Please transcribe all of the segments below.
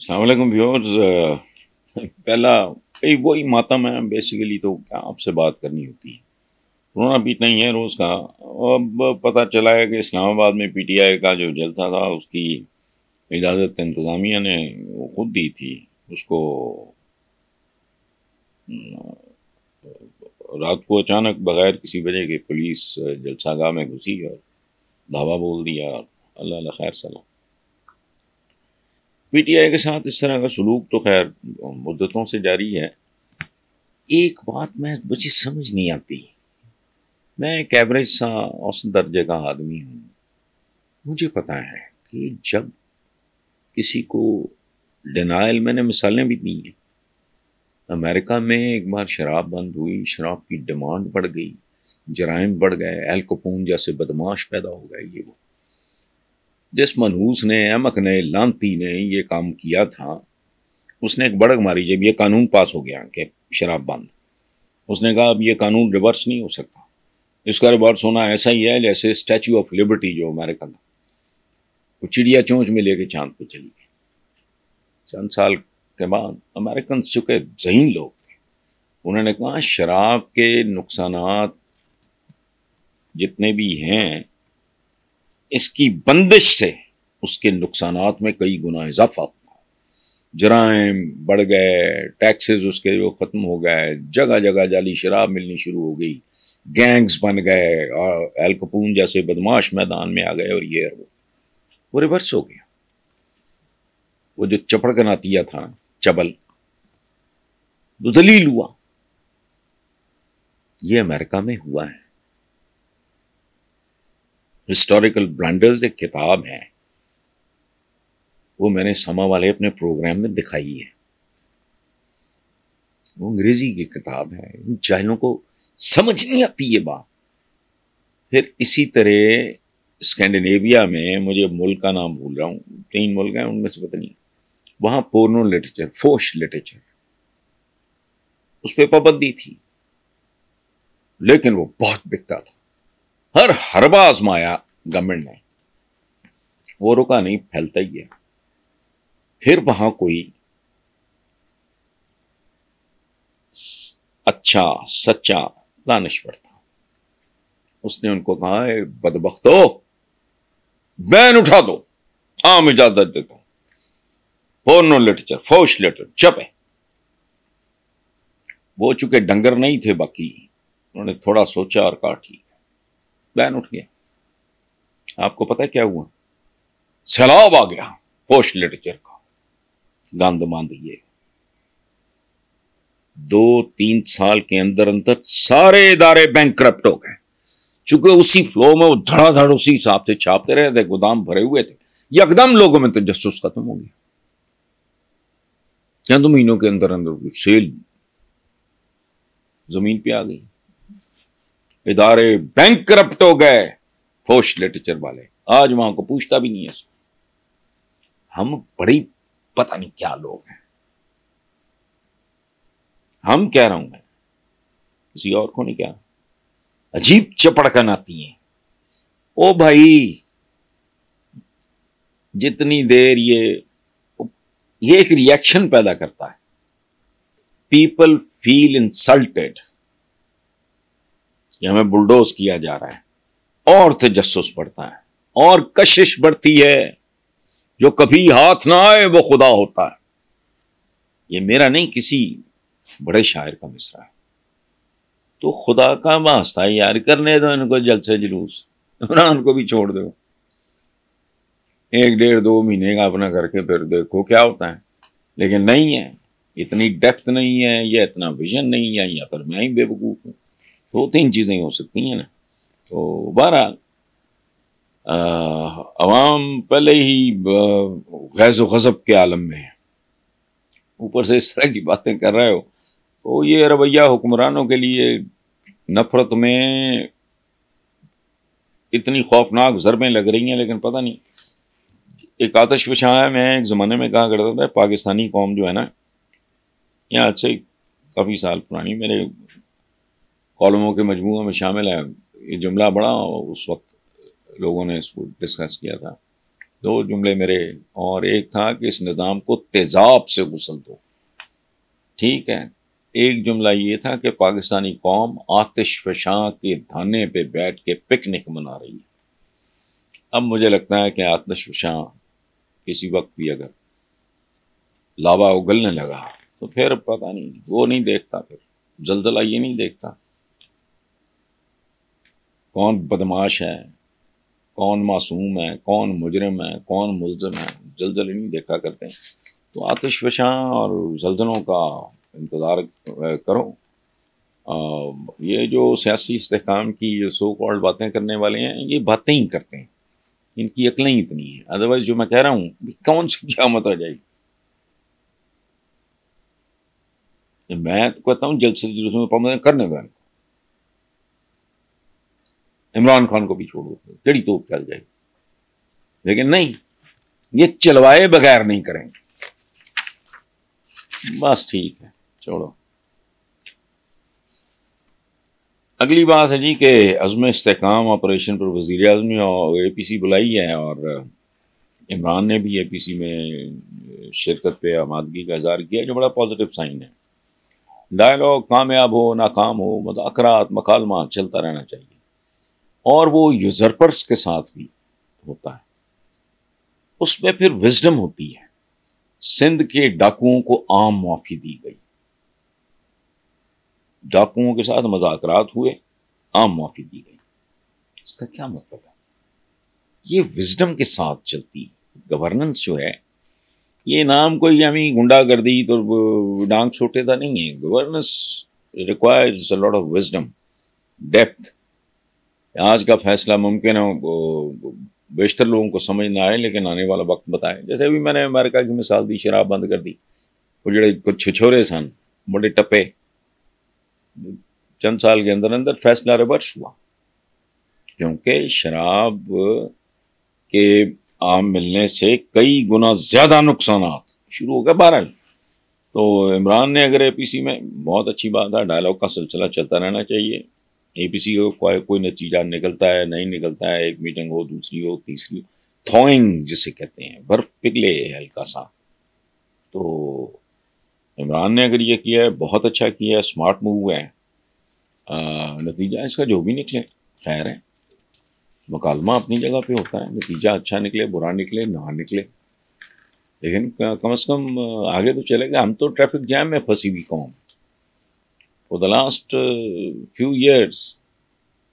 السلام علیکم ویورز. پہلا وہی ماتم ہے بیسیکلی. تو کیا آپ سے بات کرنی ہوتی ہے، رونا پیٹنا ہی ہے روز کا. اب پتہ چلا ہے کہ اسلام آباد میں پی ٹی آئی کا جو جلسہ تھا اس کی اجازت انتظامیہ نے وہ خود دی تھی. اس کو رات کو اچانک بغیر کسی وجہ کے پولیس جلسہ گاہ میں گھسی اور دھاوا بول دیا. اللہ اللہ خیر سلام. پی ٹی آئی کے ساتھ اس طرح کا سلوک تو خیر مدتوں سے جاری ہے. ایک بات مجھے سمجھ نہیں آتی. میں ایک ایوریج سا اوسط درجے کا آدمی ہوں. مجھے پتا ہے کہ جب کسی کو ڈینائل، میں نے مثالیں بھی دی ہیں. امریکہ میں ایک بار شراب بند ہوئی، شراب کی ڈیمانڈ بڑھ گئی، جرائم بڑھ گئے، ایل کپون جیسے بدماش پیدا ہو گئے. یہ وہ جس منحوس نے، احمق نے، لانتی نے یہ کام کیا تھا، اس نے ایک بڑک ماری جب یہ قانون پاس ہو گیا کہ شراب بند. اس نے کہا اب یہ قانون ریورس نہیں ہو سکتا. اس کا ریورس ہونا ایسا ہی ہے جیسے اسٹیچو آف لبرٹی جو امریکہ کا، وہ چڑیا چونچ میں لے کے چاند پہ چلی گئی. چند سال کے بعد امریکن چکے ذہین لوگ تھے، انہوں نے کہا شراب کے نقصانات جتنے بھی ہیں، اس کی بندش سے اس کے نقصانات میں کئی گنا اضافہ ہوا. جرائم بڑھ گئے، ٹیکسز اس کے جو ختم ہو گئے، جگہ جگہ جعلی شراب ملنی شروع ہو گئی، گینگز بن گئے اور ایل کپون جیسے بدماش میدان میں آ گئے. اور یہ وہ ریورس ہو گیا. وہ جو چپڑکن عطیہ تھا، چبل، وہ ذلیل ہوا. یہ امریکہ میں ہوا ہے. ہسٹوریکل بلنڈرز ایک کتاب ہے، وہ میں نے سما والے اپنے پروگرام میں دکھائی ہے. وہ انگریزی کی کتاب ہے. جاہلوں کو سمجھ نہیں آتی یہ بات. پھر اسی طرح اسکینڈینیویا میں، مجھے ملک کا نام بھول رہا ہوں، 3 ملک ہیں ان میں سے پتہ نہیں، وہاں پورنو لٹریچر، فوش لٹریچر، اس پہ پابندی تھی، لیکن وہ بہت بکتا تھا. ہر حربہ آزمایا گورنمنٹ نے، وہ رکا نہیں، پھیلتا ہی ہے. پھر وہاں کوئی اچھا سچا دانشور تھا، اس نے ان کو کہا اے بدبختو، بین اٹھا دو، عام اجازت دیتا ہوں، پورنو لٹریچر، فوش لٹریچر چپ ہے. وہ چونکہ ڈنگر نہیں تھے باقی، انہوں نے تھوڑا سوچا اور کہا ٹھیک ہے، بین اٹھ گیا. آپ کو پتہ کیا ہوا؟ سیلاب آ گیا فوش لٹریچر کا. گاند ماند یہ 2-3 سال کے اندر سارے ادارے بینک کرپٹ ہو گئے. چونکہ اسی فلو میں وہ دھڑا دھڑ اسی حساب سے چھاپتے رہے تھے، گودام بھرے ہوئے تھے. یکدم لوگوں میں تجسس ختم ہو گیا. چند مہینوں کے اندر سیل زمین پہ آ گئی. ادارے بینک کرپٹ ہو گئے فوش لٹریچر والے. آج وہاں کو پوچھتا بھی نہیں ہے. ہم بڑی پتہ نہیں کیا لوگ ہیں. ہم کہہ رہا ہوں میں، کسی اور کو نہیں کہہ رہا. عجیب چپڑکن آتی ہیں. او بھائی، جتنی دیر یہ ایک ریئیکشن پیدا کرتا ہے. پیپل فیل انسلٹیڈ کہ ہمیں بلڈوز کیا جا رہا ہے، اور تجسس بڑھتا ہے اور کشش بڑھتی ہے. جو کبھی ہاتھ نہ آئے وہ خدا ہوتا ہے. یہ میرا نہیں، کسی بڑے شاعر کا مصرع ہے. تو خدا کا واسطہ یار، کرنے دو ان کو جلسے جلوس، ان کو بھی چھوڑ دو. 1-1.5-2 مہینے کا اپنا کر کے پھر دیکھو کیا ہوتا ہے. لیکن نہیں ہے، اتنی ڈیپتھ نہیں ہے، یا اتنا ویژن نہیں ہے، یا پھر میں ہی بے وقوف ہوں. 2-3 چیزیں ہو سکتی ہیں نا. تو بہرحال عوام پہلے ہی غیظ و غضب کے عالم میں ہے، اوپر سے اس طرح کی باتیں کر رہے ہو. تو یہ رویہ حکمرانوں کے لیے نفرت میں اتنی خوفناک ضربیں لگ رہی ہیں. لیکن پتہ نہیں، ایک آتش فشاں ہے. میں ایک زمانے میں کہا کرتا تھا پاکستانی قوم جو ہے نا، یہاں آج سے کافی سال پرانی، میرے کالموں کے مجموعے میں شامل ہے. یہ جملہ بڑا اس وقت لوگوں نے اس کو ڈسکس کیا تھا. دو جملے میرے، اور ایک تھا کہ اس نظام کو تیزاب سے غسل دو. ٹھیک ہے. ایک جملہ یہ تھا کہ پاکستانی قوم آتش فشاں کے دھانے پہ بیٹھ کے پکنک منا رہی ہے. اب مجھے لگتا ہے کہ آتش فشاں کسی وقت بھی اگر لاوا اگلنے لگا تو پھر پتہ نہیں، وہ نہیں دیکھتا، پھر زلزلہ یہ نہیں دیکھتا کون بدماش ہے، کون معصوم ہے، کون مجرم ہے، کون ملزم ہے. زلزلے نہیں دیکھا کرتے ہیں. تو آتش فشاں اور زلزلوں کا انتظار کرو. یہ جو سیاسی استحکام کی جو سو کالڈ باتیں کرنے والے ہیں، یہ باتیں ہی کرتے ہیں، ان کی عقلیں ہی اتنی ہیں. ادروائز جو میں کہہ رہا ہوں کون سی قیامت آ جائے گی. میں تو کہتا ہوں جلد سے جلد میں پابندی کرنے دیں. عمران خان کو بھی چھوڑو، کیڑی توپ چل جائے گی، لیکن نہیں، یہ چلوائے بغیر نہیں کریں گے. بس ٹھیک ہے، چھوڑو. اگلی بات ہے جی کہ عزم استحکام آپریشن پر وزیر اعظم نے اے پی سی بلائی ہے، اور عمران نے بھی اے پی سی میں شرکت پہ آمادگی کا اظہار کیا، جو بڑا پازیٹیو سائن ہے. ڈائلاگ کامیاب ہو ناکام ہو، مذاکرات مکالمات چلتا رہنا چاہیے، اور وہ یوزرپرس کے ساتھ بھی ہوتا ہے. اس میں پھر وزڈم ہوتی ہے. سندھ کے ڈاکوؤں کو عام معافی دی گئی، ڈاکوؤں کے ساتھ مذاکرات ہوئے، عام معافی دی گئی. اس کا کیا مطلب ہے؟ یہ وزڈم کے ساتھ چلتی گورننس جو ہے، یہ نام کوئی ہمیں گنڈا گردی تو ڈانگ چھوٹے تھا نہیں ہے. Governance requires a lot of wisdom, depth. آج کا فیصلہ ممکن ہے بیشتر لوگوں کو سمجھ نہ آئے، لیکن آنے والا وقت بتائے. جیسے ابھی میں نے امریکہ کی مثال دی، شراب بند کر دی. وہ جڑے کچھ چھچورے سن، بڑے ٹپے، چند سال کے اندر اندر فیصلہ ریورس ہوا، کیونکہ شراب کے عام ملنے سے کئی گنا زیادہ نقصانات شروع ہو گئے. بہرحال تو عمران نے اگر اے پی سی میں، بہت اچھی بات ہے، ڈائلاگ کا سلسلہ چلتا رہنا چاہیے. اے پی سی کا کوئی نتیجہ نکلتا ہے نہیں نکلتا ہے، ایک میٹنگ ہو، دوسری ہو، تیسری ہو، تھوئنگ جسے کہتے ہیں، برف پگھلے ہلکا سا. تو عمران نے اگر یہ کیا ہے، بہت اچھا کیا ہے، اسمارٹ موو ہے. نتیجہ اس کا جو بھی نکلے خیر ہے. مکالمہ اپنی جگہ پہ ہوتا ہے، نتیجہ اچھا نکلے برا نکلے نہ نکلے، لیکن کم از کم آگے تو چلے گا. ہم تو ٹریفک جام میں پھنسی ہوئی قوم. For the last few years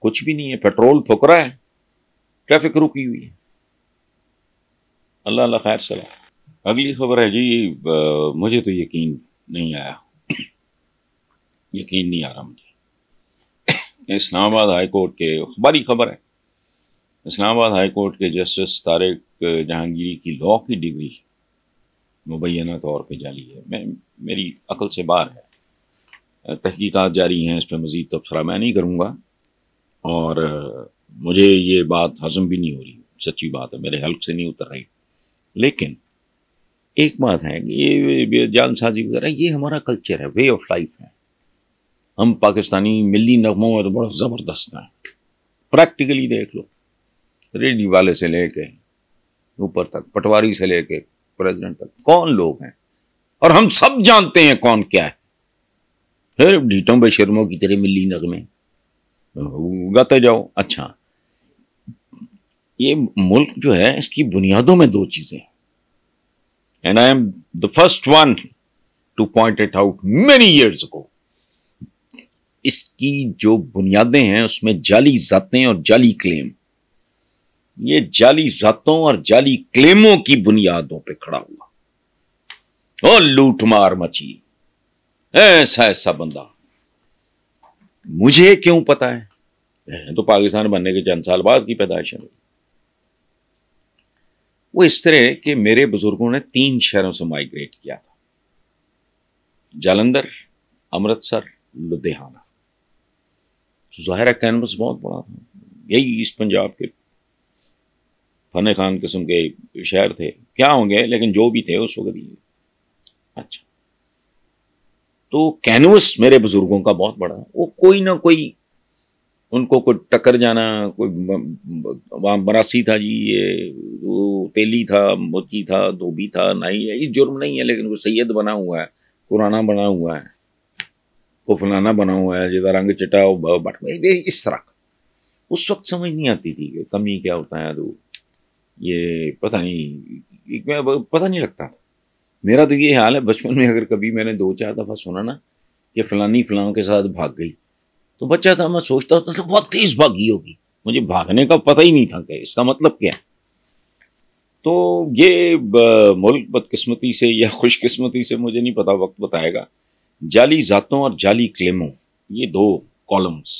کچھ بھی نہیں ہے، پیٹرول پھک رہا ہے، ٹریفک رکی ہوئی ہے. اللہ اللہ خیر سلام. اگلی خبر ہے جی، مجھے تو یقین نہیں آیا، یقین نہیں آ رہا مجھے. اسلام آباد ہائی کورٹ کے، بڑی خبر ہے، اسلام آباد ہائی کورٹ کے جسٹس طارق جہانگیری کی لاء کی ڈگری مبینہ طور پہ جعلی ہے. میری عقل سے باہر ہے. تحقیقات جاری ہیں، اس پہ مزید تبصرہ میں نہیں کروں گا، اور مجھے یہ بات ہضم بھی نہیں ہو رہی، سچی بات ہے، میرے حلق سے نہیں اتر رہی. لیکن ایک بات ہے، یہ جان سازی وغیرہ یہ ہمارا کلچر ہے، وے آف لائف ہے. ہم پاکستانی ملی نغموں میں تو بڑا زبردست ہیں. پریکٹیکلی دیکھ لو، ریڈیو والے سے لے کے اوپر تک، پٹواری سے لے کے پریزیڈنٹ تک، کون لوگ ہیں، اور ہم سب جانتے ہیں کون کیا ہے. پھر ڈیٹوں بے شرموں کی طرح ملی نغمے گاتے جاؤ. اچھا، یہ ملک جو ہے اس کی بنیادوں میں دو چیزیں ہیں، and I am the first one to point it out many years ago. اس کی جو بنیادیں ہیں اس میں جعلی ذاتیں اور جعلی کلیم. یہ جعلی ذاتوں اور جعلی کلیموں کی بنیادوں پہ کھڑا ہوا اور لوٹ مار مچی. ایسا بندہ مجھے کیوں پتا ہے، تو پاکستان بننے کے چند سال بعد کی پیدائش ہے. وہ اس طرح کہ میرے بزرگوں نے 3 شہروں سے مائیگریٹ کیا تھا، جالندھر، امرتسر، لدھیانہ. ظاہر ہے کینوس بہت بڑا تھا. یہی ایسٹ پنجاب کے فن خان قسم کے شہر تھے، کیا ہوں گے لیکن جو بھی تھے اس وقت. اچھا، تو کینوس میرے بزرگوں کا بہت بڑا، وہ کوئی نہ کوئی ان کو کوئی ٹکر جانا، کوئی وہاں براسی تھا جی، یہ وہ تیلی تھا، موچی تھا، دھوبی تھا، نہیں ہے، یہ جرم نہیں ہے، لیکن وہ سید بنا ہوا ہے، قرآنہ بنا ہوا ہے، کو فلانا بنا ہوا ہے، جدھر رنگ چٹا اس طرح اس وقت سمجھ نہیں آتی تھی کہ کمی کیا ہوتا ہے، تو یہ پتہ نہیں لگتا تھا. میرا تو یہ حال ہے، بچپن میں اگر کبھی میں نے 2-4 دفعہ سنا نا کہ فلانی فلاں کے ساتھ بھاگ گئی، تو بچہ تھا، میں سوچتا ہوتا تھا بہت تیز بھاگی ہوگی، مجھے بھاگنے کا پتہ ہی نہیں تھا کہ اس کا مطلب کیا ہے. تو یہ ملک بدقسمتی سے یا خوش قسمتی سے مجھے نہیں پتا، وقت بتائے گا، جعلی ذاتوں اور جعلی کلیموں، یہ 2 کالمز،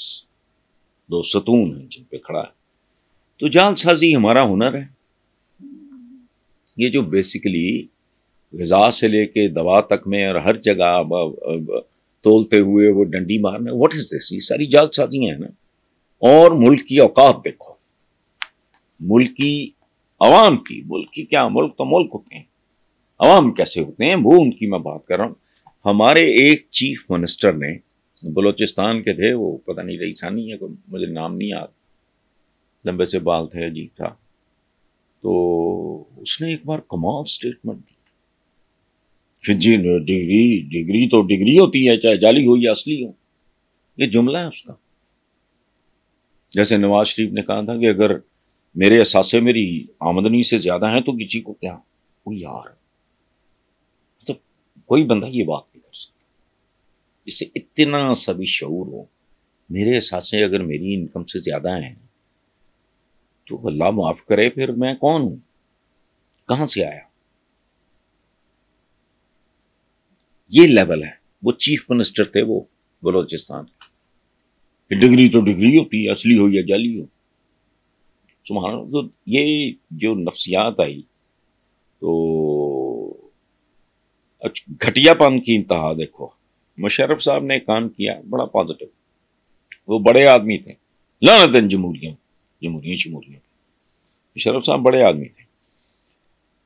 2 ستون ہیں جن پہ کھڑا ہے. تو جعل سازی ہمارا ہنر ہے، یہ جو بیسیکلی غذا سے لے کے دوا تک میں اور ہر جگہ تولتے ہوئے وہ ڈنڈی مارنا، واٹ از دس، یہ ساری جعل سازیاں ہیں نا. اور ملک کی اوقات دیکھو، ملک کی عوام کی، ملک کی کیا، ملک تو ملک ہوتے ہیں، عوام کیسے ہوتے ہیں وہ ان کی میں بات کر رہا ہوں. ہمارے ایک چیف منسٹر نے، بلوچستان کے تھے وہ، پتہ نہیں رئیسانی ہے، مجھے نام نہیں یاد، لمبے سے بال تھے، عجیب تھا. تو اس نے ایک بار کمال سٹیٹمنٹ دی کہ جی ڈگری تو ڈگری ہوتی ہے، چاہے جعلی ہو یا اصلی ہو. یہ جملہ ہے اس کا. جیسے نواز شریف نے کہا تھا کہ اگر میرے اثاثے میری آمدنی سے زیادہ ہیں تو کسی کو کیا، وہ یار مطلب کوئی بندہ یہ بات نہیں کر سکتا اس سے اتنا سا بھی شعور ہو. میرے اثاثے اگر میری انکم سے زیادہ ہیں تو اللہ معاف کرے، پھر میں کون ہوں، کہاں سے آیا. یہ لیول ہے. وہ چیف منسٹر تھے وہ بلوچستان کے، ڈگری تو ڈگری ہوتی ہے، اصلی ہو یا جعلی ہو. سبحان اللہ. تو یہ جو نفسیات آئی تو گھٹیا پن کی انتہا دیکھو. مشرف صاحب نے کام کیا بڑا پازیٹو، وہ بڑے آدمی تھے، لعنتاً جمہوریوں مشرف صاحب بڑے آدمی تھے.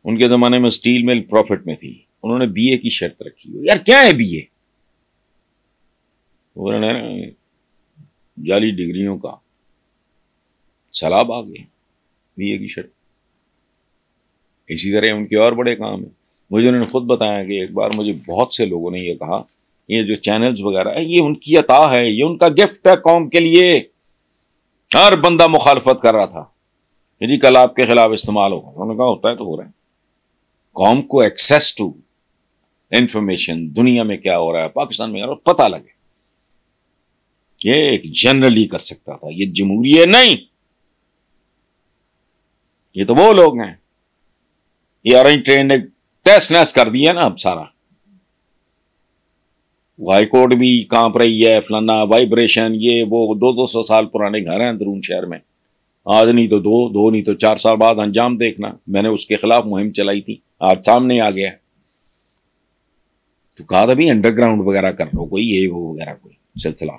ان کے زمانے میں سٹیل مل پروفٹ میں تھی، انہوں نے بی اے کی شرط رکھی. یار کیا ہے بی اے؟ انہوں نے جعلی ڈگریوں کا سیلاب آ گئے، بی اے کی شرط. اسی طرح ان کے اور بڑے کام ہیں. مجھے انہوں نے خود بتایا کہ ایک بار مجھے بہت سے لوگوں نے یہ کہا، یہ جو چینلز وغیرہ ہے یہ ان کی عطا ہے، یہ ان کا گفٹ ہے قوم کے لیے. ہر بندہ مخالفت کر رہا تھا کہ جی کل آپ کے خلاف استعمال ہوگا. انہوں نے کہا ہوتا ہے تو ہو رہا ہے. قوم کو ایکسیس ٹو انفارمیشن، دنیا میں کیا ہو رہا ہے، پاکستان میں پتہ لگے، یہ ایک جنرلی کر سکتا تھا. یہ جمہوریہ نہیں، یہ تو وہ لوگ ہیں، یہ اورنج ٹرین نے تیس نیس کر دیا نا. اب سارا ہائی کورٹ بھی کانپ رہی ہے، فلانا وائبریشن، یہ وہ 200 سال پرانے گھر ہیں اندرون شہر میں. آج نہیں تو دو نہیں تو 4 سال بعد انجام دیکھنا. میں نے اس کے خلاف مہم چلائی تھی، آج سامنے آ گیا. تو کہا تھا بھی انڈر گراؤنڈ وغیرہ کر لو، کوئی یہ وہ وغیرہ کوئی سلسلہ.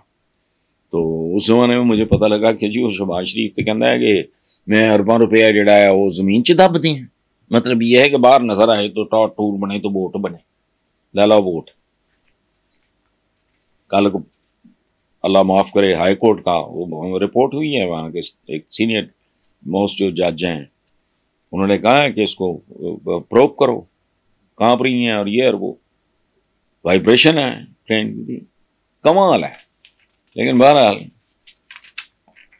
تو اس زمانے میں مجھے پتہ لگا کہ جی وہ شہباز شریف تو کہنا ہے کہ میں ارباں روپیہ جڑا ہے وہ زمین چ دب دیں. مطلب یہ ہے کہ باہر نظر آئے تو ٹور بنے تو ووٹ بنے، لے لو ووٹ. کل کو اللہ معاف کرے ہائی کورٹ کا وہ رپورٹ ہوئی ہے، وہاں کے ایک سینئر موسٹ جو جج ہیں انہوں نے کہا ہے کہ اس کو پروب کرو، کانپ رہی ہیں اور یہ اور وہ وائبریشن ہے ٹرین کی. کمال ہے. لیکن بہرحال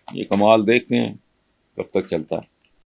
یہ کمال دیکھتے ہیں کب تک چلتا ہے.